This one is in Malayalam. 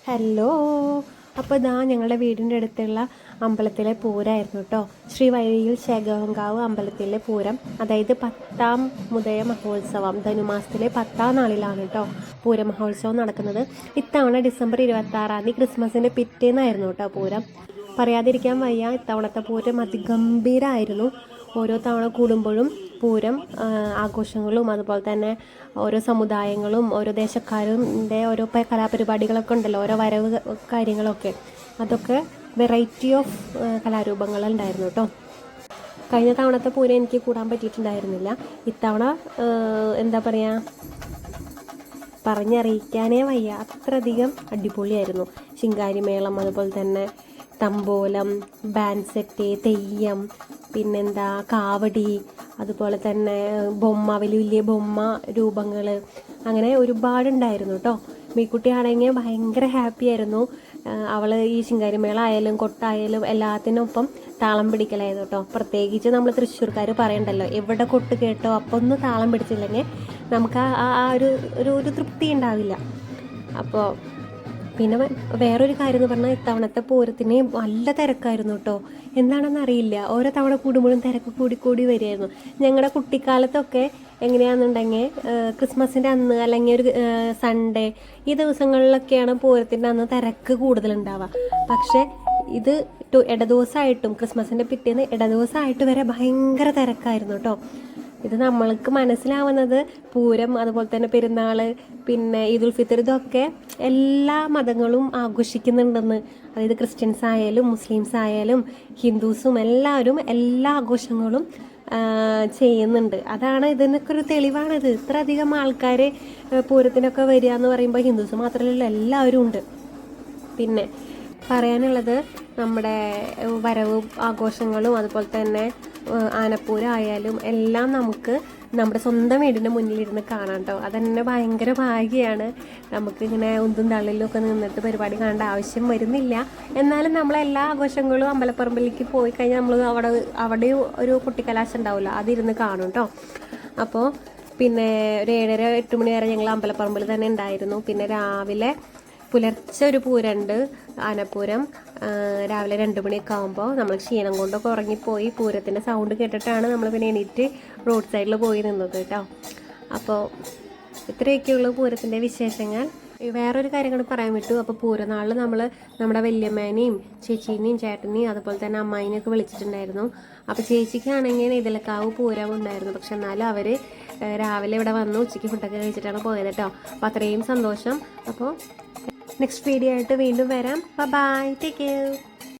ഹലോ. അപ്പോൾ ഇതാ ഞങ്ങളുടെ വീടിൻ്റെ അടുത്തുള്ള അമ്പലത്തിലെ പൂരമായിരുന്നു കേട്ടോ. ശ്രീ വഴിയിൽ ശേഖവങ്കാവ് അമ്പലത്തിലെ പൂരം, അതായത് 10ാം മുദയ മഹോത്സവം, ധനുമാസത്തിലെ 10ാം നാളിലാണ് കേട്ടോ പൂരമഹോത്സവം നടക്കുന്നത്. ഇത്തവണ ഡിസംബർ 26-ാം തീയതി ക്രിസ്മസിൻ്റെ പിറ്റേന്നായിരുന്നു കേട്ടോ പൂരം. പറയാതിരിക്കാൻ വയ്യ, ഇത്തവണത്തെ പൂരം അതിഗംഭീരമായിരുന്നു. ഓരോ തവണ കൂടുമ്പോഴും പൂരം ആഘോഷങ്ങളും അതുപോലെ തന്നെ ഓരോ സമുദായങ്ങളും ഓരോ ദേശക്കാരുടെ ഓരോ കലാപരിപാടികളൊക്കെ ഉണ്ടല്ലോ, ഓരോ വരവ് കാര്യങ്ങളൊക്കെ, അതൊക്കെ വെറൈറ്റി ഓഫ് കലാരൂപങ്ങളുണ്ടായിരുന്നു കേട്ടോ. കഴിഞ്ഞ തവണത്തെ പൂരം എനിക്ക് കൂടാൻ പറ്റിയിട്ടുണ്ടായിരുന്നില്ല. ഇത്തവണ എന്താ പറയുക, പറഞ്ഞറിയിക്കാനേ വയ്യ, അത്രയധികം അടിപൊളിയായിരുന്നു. ശിങ്കാരിമേളം, അതുപോലെ തന്നെ തമ്പോലം, ബാൻഡ് സെറ്റ്, തെയ്യം, പിന്നെന്താ കാവടി, അതുപോലെ തന്നെ ബൊമ്മ, വലിയ വലിയ ബൊമ്മ രൂപങ്ങൾ, അങ്ങനെ ഒരുപാടുണ്ടായിരുന്നു കേട്ടോ. മീക്കുട്ടിയാണെങ്കിൽ ഭയങ്കര ഹാപ്പി ആയിരുന്നു. അവൾ ഈ ശിങ്കാരിമേള ആയാലും കൊട്ടായാലും എല്ലാത്തിനൊപ്പം താളം പിടിക്കലായിരുന്നു കേട്ടോ. പ്രത്യേകിച്ച് നമ്മൾ തൃശ്ശൂർക്കാർ പറയണ്ടല്ലോ, എവിടെ കൊട്ട് കേട്ടോ അപ്പോൾ ഒന്ന് താളം പിടിച്ചില്ലെങ്കിൽ നമുക്ക് ആ ഒരു തൃപ്തി ഉണ്ടാവില്ല. അപ്പോൾ പിന്നെ വേറൊരു കാര്യം എന്ന് പറഞ്ഞാൽ, ഇത്തവണത്തെ പൂരത്തിന് നല്ല തിരക്കായിരുന്നു കേട്ടോ. എന്താണെന്ന് അറിയില്ല, ഓരോ തവണ കൂടുമ്പോഴും തിരക്ക് കൂടി വരികയായിരുന്നു. ഞങ്ങളുടെ കുട്ടിക്കാലത്തൊക്കെ എങ്ങനെയാണെന്നുണ്ടെങ്കിൽ ക്രിസ്മസിൻ്റെ അന്ന് അല്ലെങ്കിൽ ഒരു സൺഡേ ഈ ദിവസങ്ങളിലൊക്കെയാണ് പൂരത്തിൻ്റെ അന്ന് തിരക്ക് കൂടുതലുണ്ടാവുക. പക്ഷേ ഇത് ഇടദിവസമായിട്ടും ക്രിസ്മസിൻ്റെ പിറ്റേന്ന് ഇടദിവസമായിട്ട് വരെ ഭയങ്കര തിരക്കായിരുന്നു കേട്ടോ. ഇത് നമ്മൾക്ക് മനസ്സിലാവുന്നത് പൂരം, അതുപോലെ തന്നെ പെരുന്നാൾ, പിന്നെ ഈദുൽ ഫിത്തർ, ഇതൊക്കെ എല്ലാ മതങ്ങളും ആഘോഷിക്കുന്നുണ്ടെന്ന്. അതായത് ക്രിസ്ത്യൻസ് ആയാലും മുസ്ലിംസ് ആയാലും ഹിന്ദുസും എല്ലാവരും എല്ലാ ആഘോഷങ്ങളും ചെയ്യുന്നുണ്ട്. അതാണ് ഇതിനൊക്കെ ഒരു തെളിവാണിത്. ഇത്രയധികം ആൾക്കാർ പൂരത്തിനൊക്കെ വരിക എന്ന് പറയുമ്പോൾ ഹിന്ദുസ് മാത്രമല്ല, എല്ലാവരും ഉണ്ട്. പിന്നെ പറയാനുള്ളത്, നമ്മുടെ വരവ് ആഘോഷങ്ങളും അതുപോലെ തന്നെ ആനപ്പൂരമായാലും എല്ലാം നമുക്ക് നമ്മുടെ സ്വന്തം വീടിൻ്റെ മുന്നിലിരുന്ന് കാണാം കേട്ടോ. അതന്നെ ഭയങ്കര ഭാഗ്യമാണ്. നമുക്കിങ്ങനെ ഉന്തും തള്ളിലും ഒക്കെ നിന്നിട്ട് പരിപാടി കാണേണ്ട ആവശ്യം വരുന്നില്ല. എന്നാലും നമ്മളെല്ലാ ആഘോഷങ്ങളും അമ്പലപ്പറമ്പിലേക്ക് പോയി കഴിഞ്ഞാൽ നമ്മൾ അവിടെ ഒരു കുട്ടിക്കലാശം ഉണ്ടാവില്ല, അതിരുന്ന് കാണും കേട്ടോ. അപ്പോൾ പിന്നെ ഒരു 7:30-8 മണി വരെ ഞങ്ങൾ അമ്പലപ്പറമ്പിൽ തന്നെ ഉണ്ടായിരുന്നു. പിന്നെ രാവിലെ പുലർച്ചെ ഒരു പൂരമുണ്ട്, ആനപ്പൂരം. രാവിലെ 2 മണിയൊക്കെ ആകുമ്പോൾ നമ്മൾ ക്ഷീണം കൊണ്ടൊക്കെ ഉറങ്ങിപ്പോയി. പൂരത്തിൻ്റെ സൗണ്ട് കേട്ടിട്ടാണ് നമ്മൾ പിന്നെ എണീറ്റ് റോഡ് സൈഡിൽ പോയി നിന്നത് കേട്ടോ. അപ്പോൾ ഇത്രയൊക്കെയുള്ളൂ പൂരത്തിൻ്റെ വിശേഷങ്ങൾ. വേറൊരു കാര്യം കൂടി പറയാൻ വിട്ടു. അപ്പോൾ പൂരനാളിൽ നമ്മൾ നമ്മുടെ വല്യമ്മേനെയും ചേച്ചീനെയും ചേട്ടനെയും അതുപോലെ തന്നെ അമ്മായിനെയൊക്കെ വിളിച്ചിട്ടുണ്ടായിരുന്നു. അപ്പോൾ ചേച്ചിക്കാണെങ്കിൽ ഇതിലക്കാവ് പൂരം ഉണ്ടായിരുന്നു. പക്ഷെ എന്നാലും അവർ രാവിലെ ഇവിടെ വന്നു ഉച്ചയ്ക്ക് ഫുഡൊക്കെ കഴിച്ചിട്ടാണ് പോയത് കേട്ടോ. അപ്പോൾ അത്രയും സന്തോഷം. അപ്പോൾ നെക്സ്റ്റ് വീഡിയോ ആയിട്ട് വീണ്ടും വരാം. Bye, take care.